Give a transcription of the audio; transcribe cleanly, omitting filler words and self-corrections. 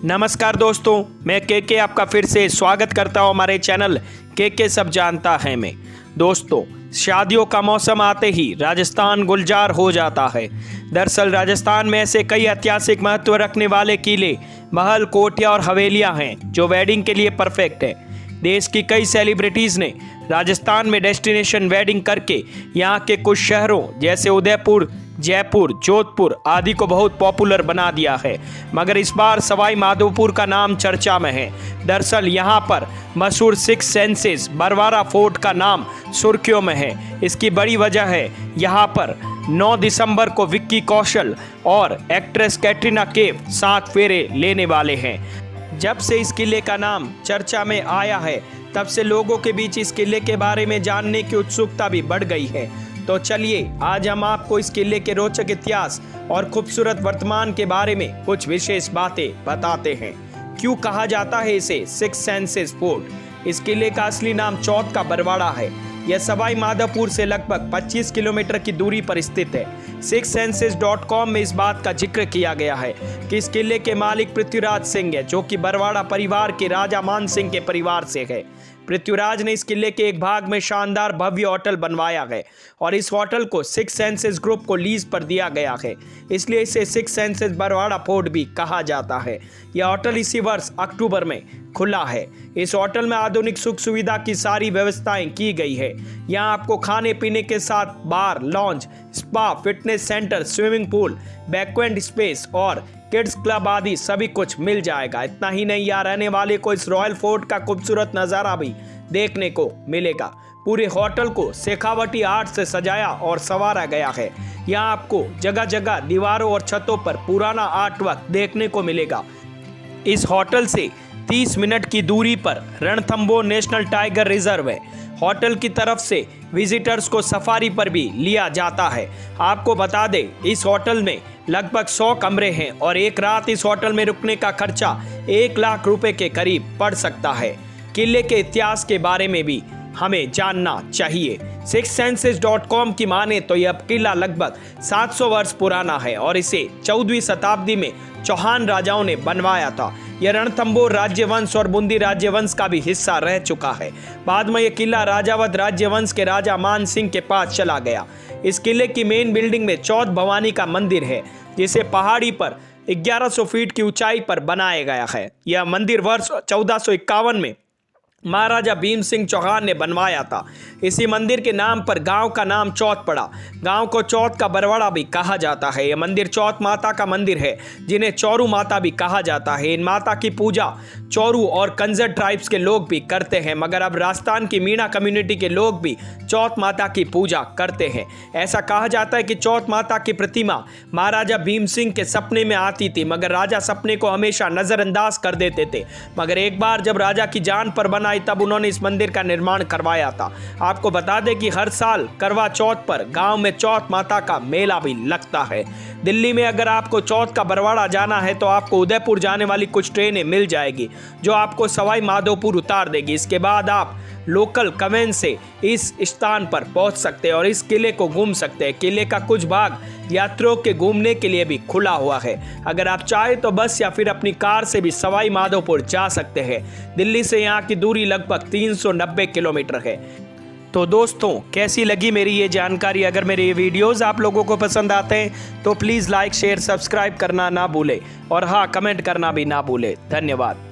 नमस्कार दोस्तों, मैं के आपका फिर से स्वागत करता हूं हमारे चैनल के सब जानता है में। दोस्तों, शादियों का मौसम आते ही राजस्थान गुलजार हो जाता है। दरअसल राजस्थान में ऐसे कई ऐतिहासिक महत्व रखने वाले किले, महल, कोठियाँ और हवेलियाँ हैं जो वेडिंग के लिए परफेक्ट है। देश की कई सेलिब्रिटीज़ ने राजस्थान में डेस्टिनेशन वेडिंग करके यहाँ के कुछ शहरों जैसे उदयपुर, जयपुर, जोधपुर आदि को बहुत पॉपुलर बना दिया है। मगर इस बार सवाई माधोपुर का नाम चर्चा में है। दरअसल यहाँ पर मशहूर सिक्स सेंसेस बरवाड़ा फोर्ट का नाम सुर्खियों में है। इसकी बड़ी वजह है यहाँ पर 9 दिसंबर को विक्की कौशल और एक्ट्रेस कैटरीना कैफ 7 फेरे लेने वाले हैं। जब से इस किले का नाम चर्चा में आया है तब से लोगों के बीच इस किले के बारे में जानने की उत्सुकता भी बढ़ गई है। तो चलिए आज हम आपको इस किले के रोचक इतिहास और खूबसूरत वर्तमान के बारे में कुछ विशेष बातें बताते हैं। क्यों कहा जाता है इसे सिक्स सेंसेस फोर्ट? इस किले का असली नाम चौथ का बरवाड़ा है। यह सवाई माधोपुर से लगभग 25 किलोमीटर की दूरी पर स्थित है। sixsenses.com में इस बात का जिक्र किया गया है कि इस किले के मालिक पृथ्वीराज सिंह है, जो कि बरवाड़ा परिवार के राजा मान सिंह के परिवार से है। पृथ्वीराज ने इस किले के एक भाग में शानदार भव्य होटल बनवाया है और इस होटल को सिक्स सेंसेस ग्रुप को लीज पर दिया गया है, इसलिए इसे सिक्स सेंसेस बरवाड़ा फोर्ट भी कहा जाता है। यह होटल इसी वर्ष अक्टूबर में खुला है। इस होटल में आधुनिक सुख सुविधा की सारी व्यवस्थाएं की गई है। यहाँ आपको खाने पीने के साथ bar, lounge, spa, fitness centre, swimming pool, banquet space और किड्स क्लब आदि सभी कुछ मिल जाएगा। इतना ही नहीं, यहाँ रहने वाले को इस रॉयल फोर्ट का खूबसूरत नज़ारा भी देखने को मिलेगा। पूरे होटल को शेखावटी आर्ट से सजाया और संवारा गया है। यहाँ आपको जगह जगह दीवारों और छतों पर पुराना आर्ट वर्क देखने को मिलेगा। इस होटल से 30 मिनट की दूरी पर रणथंबोर नेशनल टाइगर रिजर्व है। होटल की तरफ से विजिटर्स को सफारी पर भी लिया जाता है। आपको बता दें, इस होटल में लगभग 100 कमरे हैं और एक रात इस होटल में रुकने का खर्चा 1 लाख रुपए के करीब पड़ सकता है। किले के इतिहास के बारे में भी हमें जानना चाहिए। sixsenses.com की माने तो यह किला लगभग 700 वर्ष पुराना है और इसे 14वीं शताब्दी में चौहान राजाओं ने बनवाया था। यह रणथंबोर राज्यवंश और बूंदी राज्यवंश का भी हिस्सा रह चुका है। बाद में यह किला राजावत राज्यवंश के राजा मान सिंह के पास चला गया। इस किले की मेन बिल्डिंग में चौथ भवानी का मंदिर है, जिसे पहाड़ी पर 1100 फीट की ऊंचाई पर बनाया गया है। यह मंदिर वर्ष 1451 में महाराजा भीम सिंह चौहान ने बनवाया था। इसी मंदिर के नाम पर गांव का नाम चौथ पड़ा। गांव को चौथ का बरवाड़ा भी कहा जाता है। यह मंदिर चौथ माता का मंदिर है, जिन्हें चौरू माता भी कहा जाता है। इन माता की पूजा चौरू और कंजर ट्राइब्स के लोग भी करते हैं, मगर अब राजस्थान की मीणा कम्युनिटी के लोग भी चौथ माता की पूजा करते हैं। ऐसा कहा जाता है कि चौथ माता की प्रतिमा महाराजा भीम सिंह के सपने में आती थी, मगर राजा सपने को हमेशा नज़रअंदाज कर देते थे। मगर एक बार जब राजा की जान पर बना तब उन्होंने इस मंदिर का निर्माण करवाया था। आपको बता दें कि हर साल करवा चौथ पर गांव में चौथ माता का मेला भी लगता है। दिल्ली में अगर आपको चौथ का बरवाड़ा जाना है तो आपको उदयपुर जाने वाली कुछ ट्रेनें मिल जाएगी, जो आपको सवाई माधोपुर उतार देगी। इसके बाद आप लोकल कन्वेंस से इस स्थान पर पहुंच सकते हैं और इस किले को घूम सकते हैं। किले का कुछ भाग यात्रियों के घूमने के लिए भी खुला हुआ है। अगर आप चाहें तो बस या फिर अपनी कार से भी सवाई माधोपुर जा सकते हैं। दिल्ली से यहाँ की दूरी लगभग 390 किलोमीटर है। तो दोस्तों, कैसी लगी मेरी ये जानकारी? अगर मेरे ये वीडियोस आप लोगों को पसंद आते हैं तो प्लीज़ लाइक, शेयर, सब्सक्राइब करना ना भूलें और हाँ, कमेंट करना भी ना भूलें। धन्यवाद।